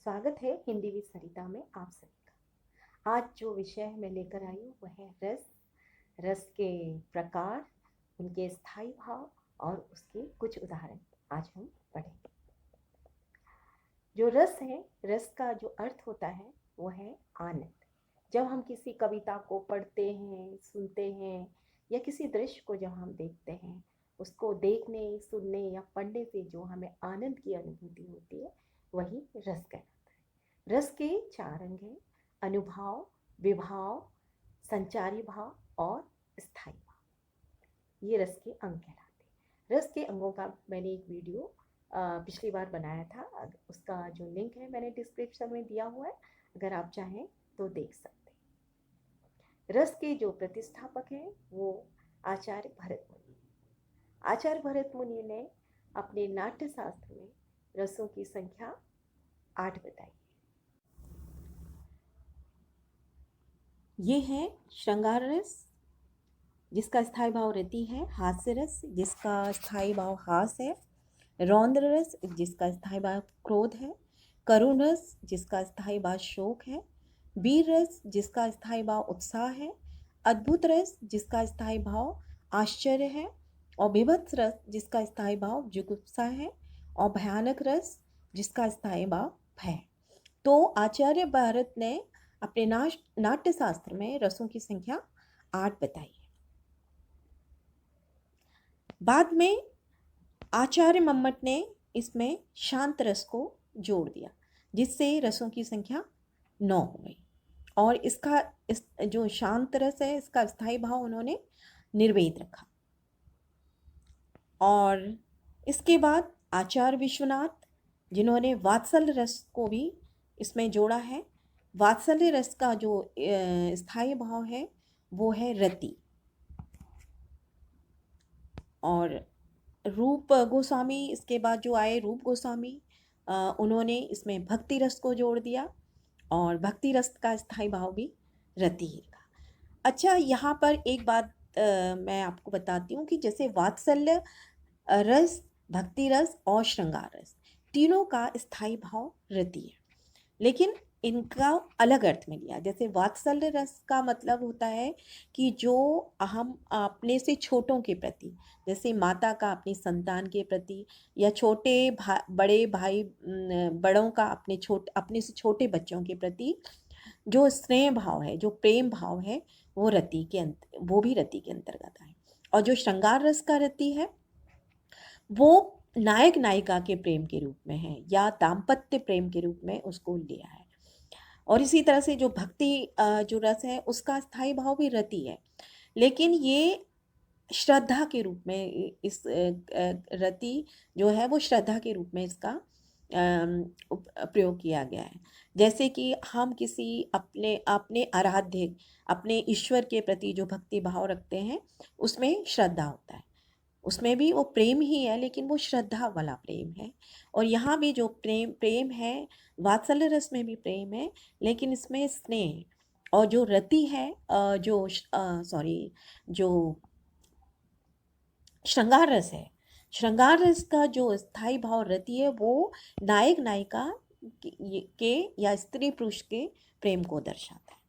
स्वागत है हिंदी विद सरिता में आप सभी का। आज जो विषय मैं लेकर आई हूँ वह है रस। रस के प्रकार, उनके स्थायी भाव और उसके कुछ उदाहरण आज हम पढ़ेंगे। जो रस है, रस का जो अर्थ होता है वो है आनंद। जब हम किसी कविता को पढ़ते हैं, सुनते हैं या किसी दृश्य को जब हम देखते हैं, उसको देखने, सुनने या पढ़ने से जो हमें आनंद की अनुभूति होती है वही रस कहलाता है। रस के चार अंग हैं: अनुभाव, विभाव, संचारी भाव और स्थायी भाव। ये रस के अंग कहलाते हैं। रस के अंगों का मैंने एक वीडियो पिछली बार बनाया था, उसका जो लिंक है मैंने डिस्क्रिप्शन में दिया हुआ है, अगर आप चाहें तो देख सकते हैं। रस के जो प्रतिष्ठापक हैं वो आचार्य भरत मुनि। आचार्य भरत मुनि ने अपने नाट्य शास्त्र में रसों की संख्या 8 बताई। ये है श्रृंगार रस, जिसका स्थायी भाव रति है। हास्य रस, जिसका स्थायी भाव हास है। रौद्र रस, जिसका स्थायी भाव क्रोध है। करुण रस, जिसका स्थायी भाव शोक है। वीर रस, जिसका स्थायी भाव उत्साह है। अद्भुत रस, जिसका स्थायी भाव आश्चर्य है। और बीभत्स रस, जिसका स्थायी भाव जुगुप्सा है। और भयानक रस, जिसका स्थायी भाव भय। तो आचार्य भरत ने अपने नाट्य शास्त्र में रसों की संख्या 8 बताई है। बाद में आचार्य मम्मट ने इसमें शांत रस को जोड़ दिया, जिससे रसों की संख्या 9 हो गई। और इसका जो शांत रस है, इसका स्थायी भाव उन्होंने निर्वेद रखा। और इसके बाद आचार्य विश्वनाथ, जिन्होंने वात्सल्य रस को भी इसमें जोड़ा है। वात्सल्य रस का जो स्थायी भाव है वो है रति। और रूप गोस्वामी, इसके बाद जो आए रूप गोस्वामी, उन्होंने इसमें भक्ति रस को जोड़ दिया और भक्ति रस का स्थायी भाव भी रति ही रखा। अच्छा, यहाँ पर एक बात मैं आपको बताती हूँ कि जैसे वात्सल्य रस, भक्ति रस और श्रृंगार रस, तीनों का स्थायी भाव रति है, लेकिन इनका अलग अर्थ में लिया। जैसे वात्सल्य रस का मतलब होता है कि जो हम अपने से छोटों के प्रति, जैसे माता का अपनी संतान के प्रति, या छोटे बड़े भाई बड़ों का अपने से छोटे बच्चों के प्रति जो स्नेह भाव है, जो प्रेम भाव है, वो भी रति के अंतर्गत है। और जो श्रृंगार रस का रति है वो नायक नायिका के प्रेम के रूप में है या दाम्पत्य प्रेम के रूप में उसको लिया है। और इसी तरह से जो भक्ति जो रस है उसका स्थायी भाव भी रति है, लेकिन ये श्रद्धा के रूप में, इस रति जो है वो श्रद्धा के रूप में इसका प्रयोग किया गया है। जैसे कि हम किसी अपने आराध्य, अपने ईश्वर के प्रति जो भक्ति भाव रखते हैं उसमें श्रद्धा होता है, उसमें भी वो प्रेम ही है, लेकिन वो श्रद्धा वाला प्रेम है। और यहाँ भी जो प्रेम है, वात्सल्य रस में भी प्रेम है, लेकिन इसमें स्नेह। और जो रति है, जो श्रृंगार रस है, श्रृंगार रस का जो स्थायी भाव रति है वो नायक नायिका के या स्त्री पुरुष के प्रेम को दर्शाता है।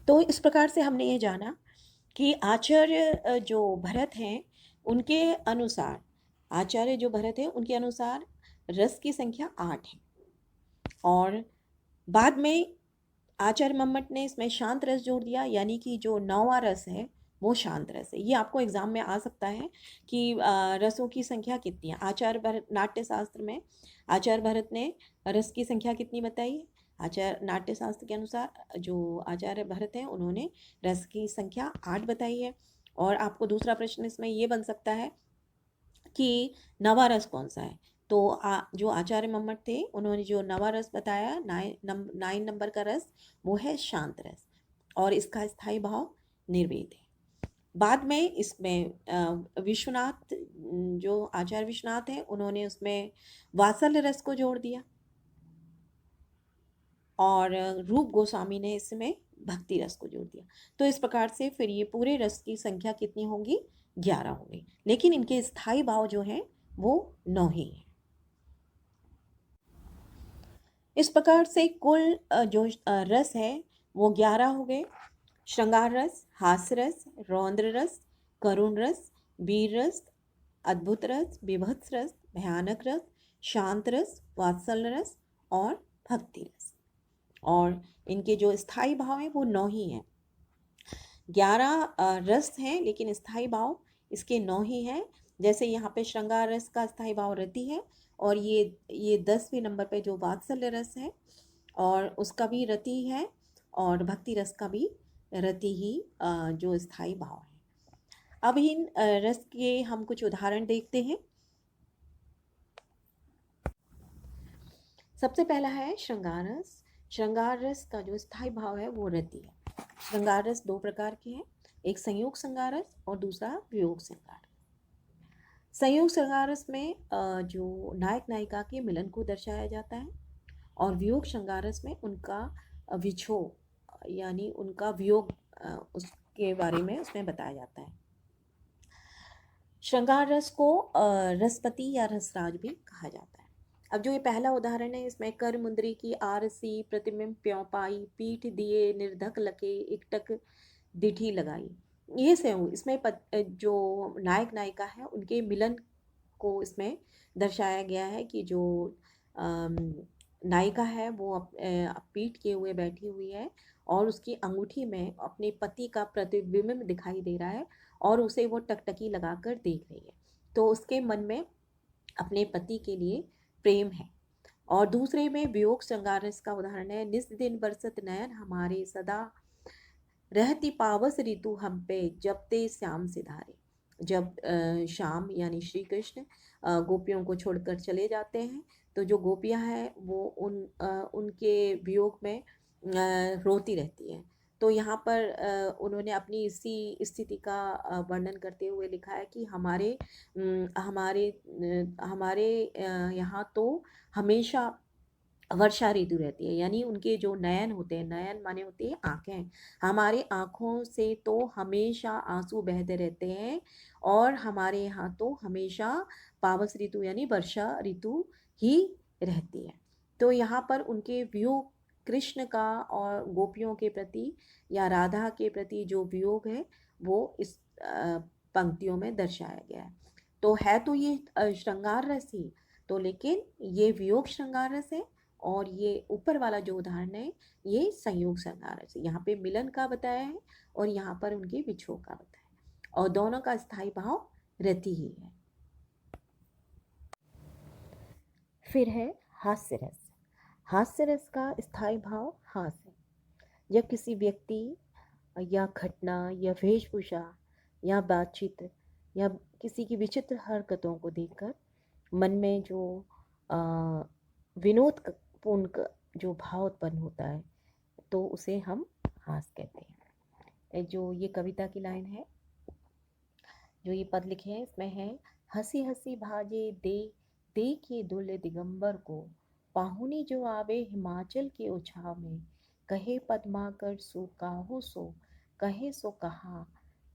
तो इस प्रकार से हमने ये जाना कि आचार्य जो भरत हैं उनके अनुसार, रस की संख्या 8 है। और बाद में आचार्य मम्मट ने इसमें शांत रस जोड़ दिया, यानी कि जो 9वां रस है वो शांत रस है। ये आपको एग्जाम में आ सकता है कि रसों की संख्या कितनी है। आचार्य भरत नाट्य शास्त्र में आचार्य भरत ने रस की संख्या कितनी बताई है? आचार्य नाट्य शास्त्र के अनुसार जो आचार्य भरत हैं उन्होंने रस की संख्या 8 बताई है। और आपको दूसरा प्रश्न इसमें ये बन सकता है कि नवा रस कौन सा है? तो जो आचार्य मम्मट थे उन्होंने जो नवा रस बताया, 9 नंबर का रस, वो है शांत रस और इसका स्थायी भाव निर्वेद है। बाद में इसमें विश्वनाथ, जो आचार्य विश्वनाथ हैं, उन्होंने उसमें वात्सल्य रस को जोड़ दिया और रूप गोस्वामी ने इसमें भक्ति रस को जोड़ दिया। तो इस प्रकार से फिर ये पूरे रस की संख्या कितनी होगी? 11 होंगे, लेकिन इनके स्थायी भाव जो हैं वो 9 ही हैं। इस प्रकार से कुल जो रस है वो 11 हो गए। श्रृंगार रस, हास्य रस, रौद्र रस, करुण रस, वीर रस, अद्भुत रस, बीभत्स रस, भयानक रस, शांत रस, वात्सल्य रस और भक्ति रस। और इनके जो स्थायी भाव हैं वो 9 ही हैं। 11 रस हैं लेकिन स्थायी भाव इसके 9 ही हैं। जैसे यहाँ पे श्रृंगार रस का स्थायी भाव रति है, और ये 10वें नंबर पे जो वात्सल्य रस है और उसका भी रति है, और भक्ति रस का भी रति ही जो स्थायी भाव है। अब इन रस के हम कुछ उदाहरण देखते हैं। सबसे पहला है श्रृंगार रस। श्रृंगार रस का जो स्थायी भाव है वो रति है। श्रृंगार रस 2 प्रकार के हैं, एक संयोग श्रृंगार रस और दूसरा वियोग श्रृंगार। संयोग श्रृंगार रस में जो नायक नायिका के मिलन को दर्शाया जाता है, और वियोग श्रृंगार रस में उनका विछोह यानी उनका वियोग उसके बारे में उसमें बताया जाता है। श्रृंगार रस को रसपति या रसराज भी कहा जाता है। अब जो ये पहला उदाहरण है, इसमें कर मुंदरी की आरसी प्रतिबिंब प्यों पाई, पीठ दिए निर्धक लके, एकटक दिठी लगाई। ये से इसमें जो नायक नायिका है उनके मिलन को इसमें दर्शाया गया है कि जो नायिका है वो पीठ किए हुए बैठी हुई है और उसकी अंगूठी में अपने पति का प्रतिबिंब दिखाई दे रहा है और उसे वो टकटकी लगाकर देख रही है, तो उसके मन में अपने पति के लिए प्रेम है। और दूसरे में वियोग श्रृंगार रस का उदाहरण है, निस दिन बरसत नयन हमारे, सदा रहती पावस ऋतु हम पे, जब ते श्याम सिधारे। जब श्याम यानी श्री कृष्ण गोपियों को छोड़कर चले जाते हैं, तो जो गोपियां हैं वो उनके वियोग में रोती रहती हैं। तो यहाँ पर उन्होंने अपनी इसी स्थिति का वर्णन करते हुए लिखा है कि हमारे यहाँ तो हमेशा वर्षा ऋतु रहती है, यानी उनके जो नयन होते हैं, नयन माने होती है आँखें, हमारे आँखों से तो हमेशा आंसू बहते रहते हैं, और हमारे यहाँ तो हमेशा पावस ऋतु यानी वर्षा ऋतु ही रहती है। तो यहाँ पर उनके वियोग कृष्ण का और गोपियों के प्रति या राधा के प्रति जो वियोग है वो इस पंक्तियों में दर्शाया गया है। तो है तो ये श्रृंगार रस ही, तो लेकिन ये वियोग श्रृंगार रस है, और ये ऊपर वाला जो उदाहरण है ये संयोग श्रृंगार रस है। यहाँ पे मिलन का बताया है और यहाँ पर उनके विछोह का बताया है, और दोनों का स्थायी भाव रति ही है। फिर है हास्य रस। हास्य रस का स्थायी भाव हास्य। जब किसी व्यक्ति या घटना या वेशभूषा या बातचीत या किसी की विचित्र हरकतों को देखकर मन में जो विनोदपूर्ण जो भाव उत्पन्न होता है, तो उसे हम हास्य कहते हैं। जो ये कविता की लाइन है, जो ये पद लिखे हैं, इसमें है, हंसी हंसी भाजे देखिए दुल्हे दिगंबर को, पाहुनी जो आवे हिमाचल के उछाव में, कहे पद्माकर सो काहो सो, कहे सो कहा,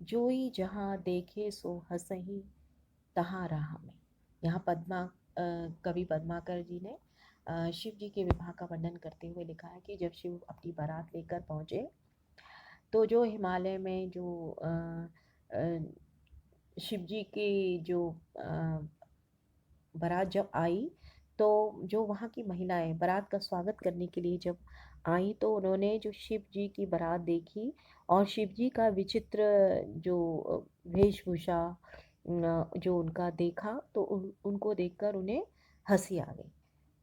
जोई जहाँ देखे सो हंसही तहाँ राह में। यहाँ कवि पद्माकर जी ने शिव जी के विवाह का वर्णन करते हुए लिखा है कि जब शिव अपनी बारात लेकर पहुँचे, तो जो हिमालय में जो शिव जी की जो बारात जब आई, तो जो वहाँ की महिलाएं बारात का स्वागत करने के लिए जब आई, तो उन्होंने जो शिव जी की बारात देखी और शिव जी का विचित्र जो वेशभूषा जो उनका देखा, तो उनको देखकर उन्हें हंसी आ गई।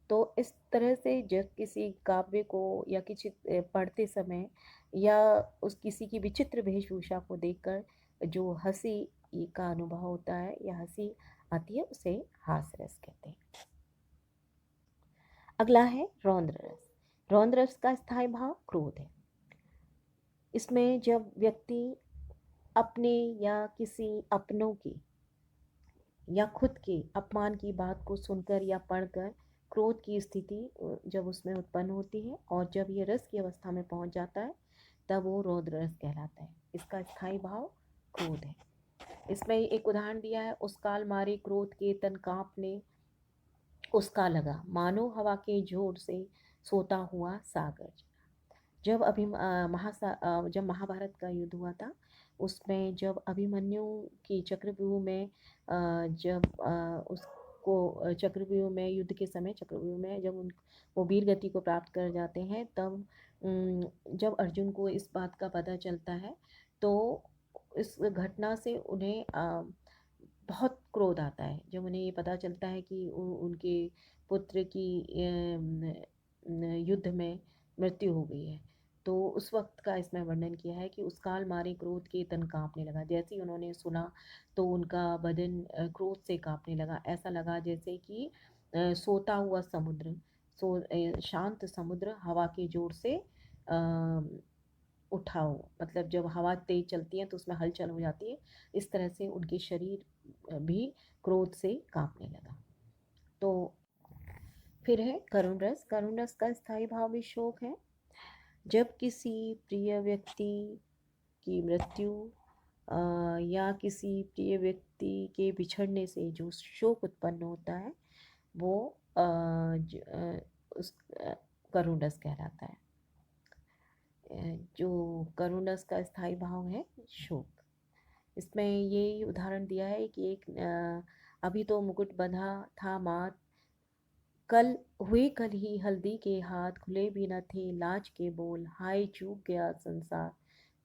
तो इस तरह से जब किसी काव्य को या किसी पढ़ते समय या उस किसी की विचित्र वेशभूषा को देखकर जो हंसी का अनुभव होता है या हंसी आती है, उसे हास्य रस कहते हैं। अगला है रौद्र रस। रौद्र रस का स्थायी भाव क्रोध है। इसमें जब व्यक्ति अपने या किसी अपनों की या खुद के अपमान की बात को सुनकर या पढ़कर क्रोध की स्थिति जब उसमें उत्पन्न होती है, और जब ये रस की अवस्था में पहुंच जाता है, तब वो रौद्र रस कहलाता है। इसका स्थायी भाव क्रोध है। इसमें एक उदाहरण दिया है, उस काल मारे क्रोध के तन कांपने उसका लगा, मानो हवा के जोर से सोता हुआ सागर। जब महाभारत का युद्ध हुआ था, उसमें जब अभिमन्यु की चक्रव्यूह में जब उसको चक्रव्यूह में युद्ध के समय चक्रव्यूह में जब उन वो वीर गति को प्राप्त कर जाते हैं, तब जब अर्जुन को इस बात का पता चलता है, तो इस घटना से उन्हें बहुत क्रोध आता है। जब उन्हें ये पता चलता है कि उनके पुत्र की युद्ध में मृत्यु हो गई है, तो उस वक्त का इसमें वर्णन किया है कि उस काल मारे क्रोध के तन कांपने लगा। जैसे ही उन्होंने सुना, तो उनका बदन क्रोध से कांपने लगा। ऐसा लगा जैसे कि सोता हुआ समुद्र, शांत समुद्र हवा के जोर से उठा हो। मतलब जब हवा तेज चलती है तो उसमें हलचल हो जाती है, इस तरह से उनके शरीर भी क्रोध से कांपने लगा। तो फिर है करुण रस। करुण रस का स्थायी भाव भी शोक है। जब किसी प्रिय व्यक्ति की मृत्यु या किसी प्रिय व्यक्ति के बिछड़ने से जो शोक उत्पन्न होता है, वो उस करुण रस कहलाता है। जो करुण रस का स्थायी भाव है शोक। इसमें ये उदाहरण दिया है कि एक अभी तो मुकुट बंधा था मात, कल ही हल्दी के हाथ, खुले भी न थे लाज के बोल, हाय चूक गया संसार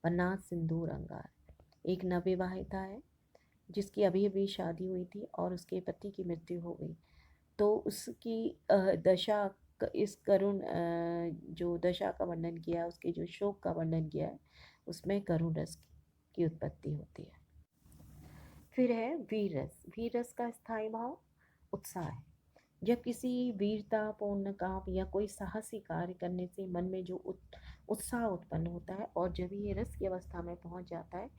बना सिंदूर अंगार। एक नवविवाहिता है जिसकी अभी अभी शादी हुई थी और उसके पति की मृत्यु हो गई। तो उसकी दशा, इस करुण जो दशा का वर्णन किया है, उसके जो शोक का वर्णन किया है, उसमें करुण रस की उत्पत्ति होती है। फिर है वीर रस। वीर रस का स्थायी भाव उत्साह है। जब किसी वीरतापूर्ण काम या कोई साहसी कार्य करने से मन में जो उत्साह उत्पन्न होता है, और जब ये रस की अवस्था में पहुंच जाता है,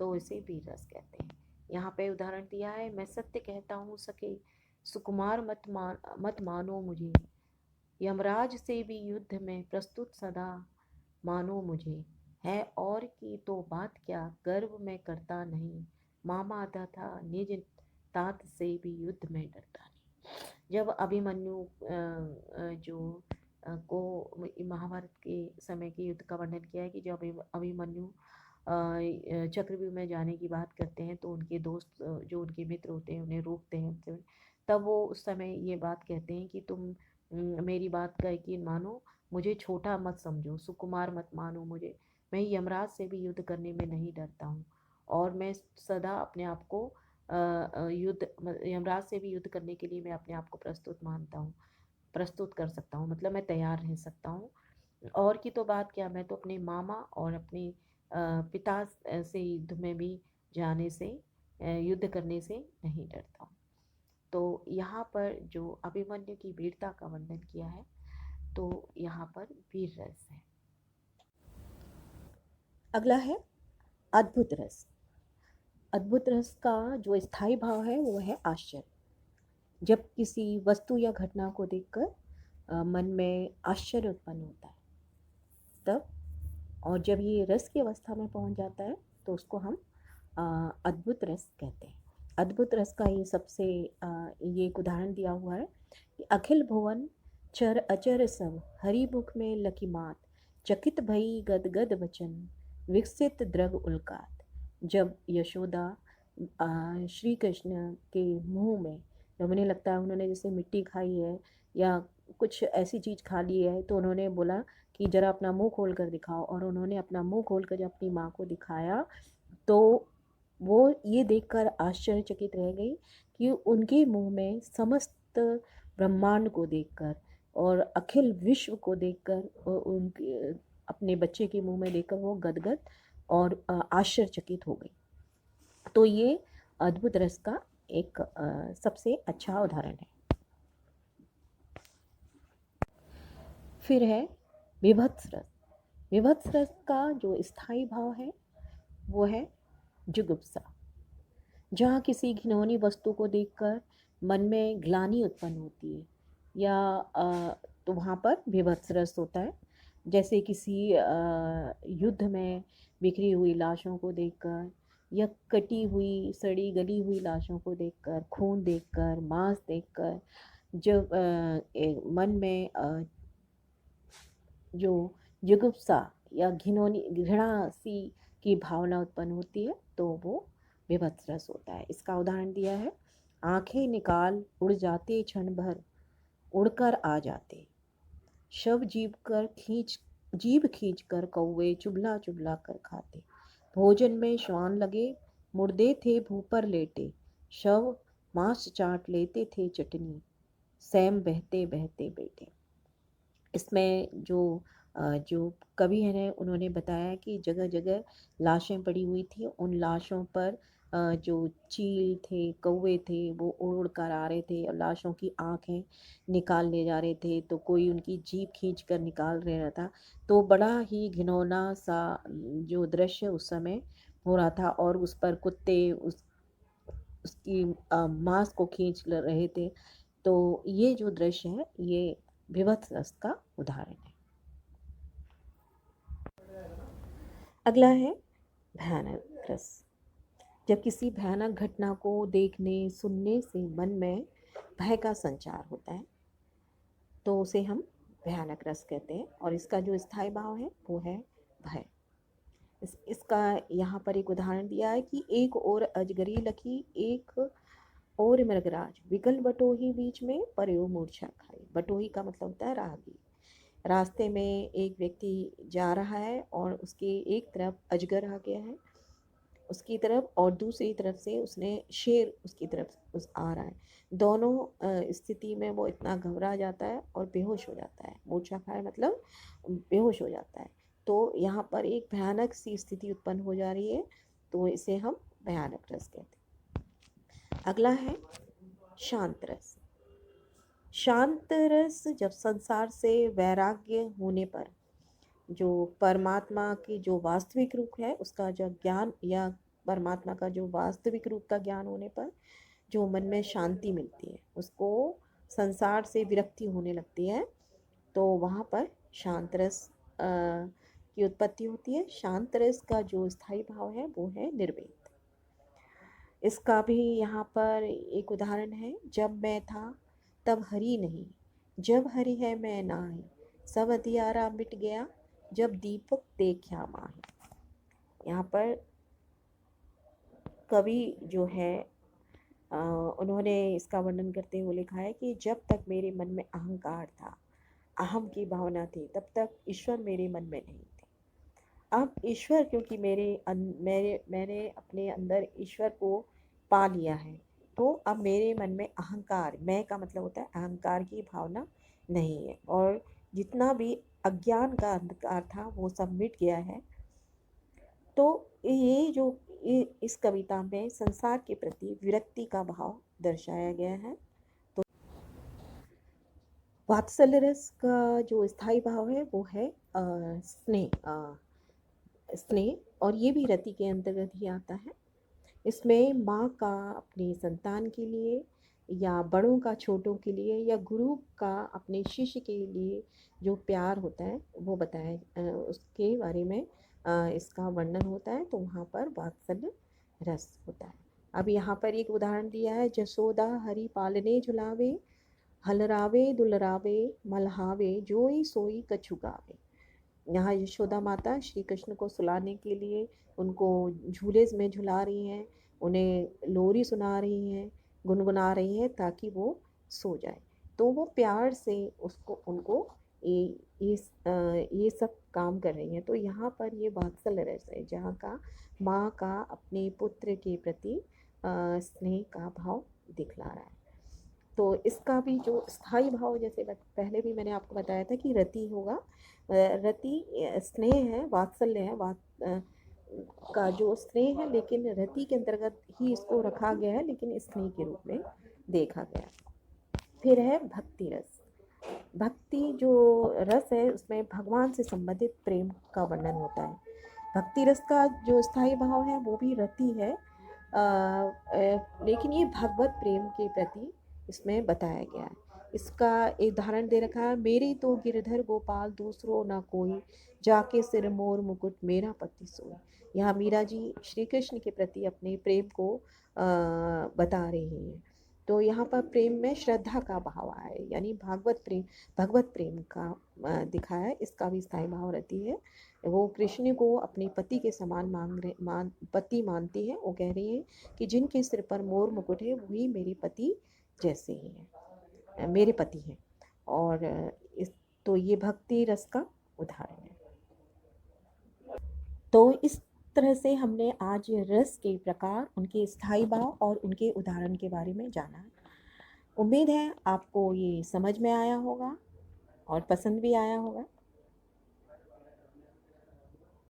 तो इसे वीर रस कहते हैं। यहाँ पे उदाहरण दिया है, मैं सत्य कहता हूँ सके, सुकुमार मत मानो मुझे, यमराज से भी युद्ध में प्रस्तुत सदा मानो मुझे, है और की तो बात क्या, गर्व में करता नहीं, मामा तथा निज तात से भी युद्ध में डरता नहीं। जब अभिमन्यु जो को महाभारत के समय के युद्ध का वर्णन किया है कि जब अभिमन्यु चक्रव्यूह में जाने की बात करते हैं, तो उनके दोस्त जो उनके मित्र होते हैं उन्हें रोकते हैं। तब वो उस समय ये बात कहते हैं कि तुम मेरी बात का यकीन मानो, मुझे छोटा मत समझो, सुकुमार मत मानो मुझे, मैं यमराज से भी युद्ध करने में नहीं डरता हूँ, और मैं सदा अपने आप को यमराज से भी युद्ध करने के लिए मैं अपने आप को प्रस्तुत कर सकता हूँ, मतलब मैं तैयार रह सकता हूँ। और की तो बात क्या, मैं तो अपने मामा और अपने पिता से युद्ध में भी जाने से, युद्ध करने से नहीं डरता हूँ। तो यहाँ पर जो अभिमन्यु की वीरता का वर्णन किया है, तो यहाँ पर वीर रस है। अगला है अद्भुत रस। अद्भुत रस का जो स्थायी भाव है वो है आश्चर्य। जब किसी वस्तु या घटना को देखकर मन में आश्चर्य उत्पन्न होता है, तब, और जब ये रस की अवस्था में पहुंच जाता है, तो उसको हम अद्भुत रस कहते हैं। अद्भुत रस का ये एक उदाहरण दिया हुआ है कि अखिल भुवन चर अचर सब, हरि मुख में लकी मात, चकित भई गदगद वचन, विकसित द्रग उल्कात। जब यशोदा श्री कृष्ण के मुंह में, जब उन्हें लगता है उन्होंने जैसे मिट्टी खाई है या कुछ ऐसी चीज़ खा ली है, तो उन्होंने बोला कि ज़रा अपना मुंह खोल कर दिखाओ, और उन्होंने अपना मुंह खोल कर जब अपनी माँ को दिखाया, तो वो ये देखकर आश्चर्यचकित रह गई कि उनके मुंह में समस्त ब्रह्मांड को देखकर और अखिल विश्व को देखकर, उनके अपने बच्चे के मुंह में देखकर वो गदगद और आश्चर्यचकित हो गई। तो ये अद्भुत रस का एक सबसे अच्छा उदाहरण है। फिर है विभत्स रस। विभत्स रस का जो स्थायी भाव है वो है जुगुप्सा। जहाँ किसी घिनौनी वस्तु को देखकर मन में ग्लानि उत्पन्न होती है, या तो वहाँ पर विभत्स रस होता है। जैसे किसी युद्ध में बिखरी हुई लाशों को देखकर, या कटी हुई सड़ी गली हुई लाशों को देखकर, खून देखकर, मांस देखकर, जब मन में जो जुगुप्सा या घिनौनी घृणा सी की भावना उत्पन्न होती है तो वो विभत्स रस होता है। इसका उदाहरण दिया है, आंखें निकाल उड़ जाते क्षण भर, उड़कर आ जाते, शव जीभ खींच कर कौवे चुभला चुभला कर खाते, भोजन में श्वान लगे, मुर्दे थे भू पर लेटे, शव मांस चाट लेते थे चटनी, सैम बहते बहते बेटे। इसमें जो कवि हैं उन्होंने बताया कि जगह जगह लाशें पड़ी हुई थी, उन लाशों पर जो चील थे, कौवे थे, वो उड़ उड़ कर आ रहे थे और लाशों की आँखें निकाल ले जा रहे थे, तो कोई उनकी जीभ खींच कर निकाल रहा था। तो बड़ा ही घिनौना सा जो दृश्य उस समय हो रहा था और उस पर कुत्ते उसकी मांस को खींच रहे थे। तो ये जो दृश्य है ये विभत्स रस का उदाहरण है। अगला है भयानक रस। जब किसी भयानक घटना को देखने सुनने से मन में भय का संचार होता है तो उसे हम भयानक रस कहते हैं, और इसका जो स्थायी भाव है वो है भय। इसका यहाँ पर एक उदाहरण दिया है कि एक और अजगरी लखी, एक और मृगराज, विकल बटोही बीच में पर्यो मूर्छा खाई। बटोही का मतलब होता है राहगीर। रास्ते में एक व्यक्ति जा रहा है और उसके एक तरफ अजगर आ गया है उसकी तरफ, और दूसरी तरफ से उसने शेर उसकी तरफ आ रहा है। दोनों स्थिति में वो इतना घबरा जाता है और बेहोश हो जाता है। मूर्छा खाए मतलब बेहोश हो जाता है। तो यहाँ पर एक भयानक सी स्थिति उत्पन्न हो जा रही है, तो इसे हम भयानक रस कहते हैं। अगला है शांत रस। शांत रस जब संसार से वैराग्य होने पर, जो परमात्मा की जो वास्तविक रूप है उसका जब ज्ञान, या परमात्मा का जो वास्तविक रूप का ज्ञान होने पर जो मन में शांति मिलती है, उसको संसार से विरक्ति होने लगती है, तो वहाँ पर शांत रस की उत्पत्ति होती है। शांत रस का जो स्थायी भाव है वो है निर्वेद। इसका भी यहाँ पर एक उदाहरण है, जब मैं था तब हरि नहीं, जब हरि है मैं नाही, सब अंधियारा मिट गया, जब दीपक देखा माही। यहाँ पर कवि जो है उन्होंने इसका वर्णन करते हुए लिखा है कि जब तक मेरे मन में अहंकार था, अहम की भावना थी, तब तक ईश्वर मेरे मन में नहीं थे। अब ईश्वर, क्योंकि मैंने अपने अंदर ईश्वर को पा लिया है, तो अब मेरे मन में अहंकार, मैं का मतलब होता है अहंकार की भावना नहीं है, और जितना भी अज्ञान का अंधकार था वो सब मिट गया है। तो ये जो इस कविता में संसार के प्रति विरक्ति का भाव दर्शाया गया है। तो वात्सल्य रस का जो स्थायी भाव है वो है स्नेह, और ये भी रति के अंतर्गत ही आता है। इसमें माँ का अपने संतान के लिए, या बड़ों का छोटों के लिए, या गुरु का अपने शिष्य के लिए जो प्यार होता है वो बताया, उसके बारे में इसका वर्णन होता है, तो वहाँ पर वात्सल्य रस होता है। अब यहाँ पर एक उदाहरण दिया है, जसोदा हरि पालने झुलावे, हलरावे दुलरावे मल्हावे, जोई सोई कछु गावे। यहाँ यशोदा माता श्री कृष्ण को सुलाने के लिए उनको झूले में झुला रही हैं, उन्हें लोरी सुना रही हैं, गुनगुना रही हैं ताकि वो सो जाए। तो वो प्यार से उनको ये सब काम कर रही हैं। तो यहाँ पर ये वात्सल्य रस है, जहाँ का माँ का अपने पुत्र के प्रति स्नेह का भाव दिखला रहा है। तो इसका भी जो स्थायी भाव, जैसे पहले भी मैंने आपको बताया था कि रति होगा, रति स्नेह है, वात्सल्य है, का जो स्नेह है, लेकिन रति के अंतर्गत ही इसको रखा गया है, लेकिन स्नेह के रूप में देखा गया। फिर है भक्ति रस। भक्ति जो रस है उसमें भगवान से संबंधित प्रेम का वर्णन होता है। भक्ति रस का जो स्थायी भाव है वो भी रति है, लेकिन ये भगवत प्रेम के प्रति इसमें बताया गया है। इसका एक उदाहरण दे रखा है, मेरे तो गिरधर गोपाल दूसरो ना कोई, जाके सिर मोर मुकुट मेरा पति सोई। यहाँ मीरा जी श्री कृष्ण के प्रति अपने प्रेम को बता रही हैं। तो यहाँ पर प्रेम में श्रद्धा का भाव आया है, यानी भगवत प्रेम का दिखाया है। इसका भी स्थायी भाव रहती है। वो कृष्ण को अपने पति के समान पति मानती है। वो कह रही है कि जिनके सिर पर मोर मुकुट है वही मेरे पति जैसे ही है, मेरे पति हैं। और इस तो ये भक्ति रस का उदाहरण है। तो इस तरह से हमने आज रस के प्रकार, उनके स्थायी भाव और उनके उदाहरण के बारे में जाना। उम्मीद है आपको ये समझ में आया होगा और पसंद भी आया होगा।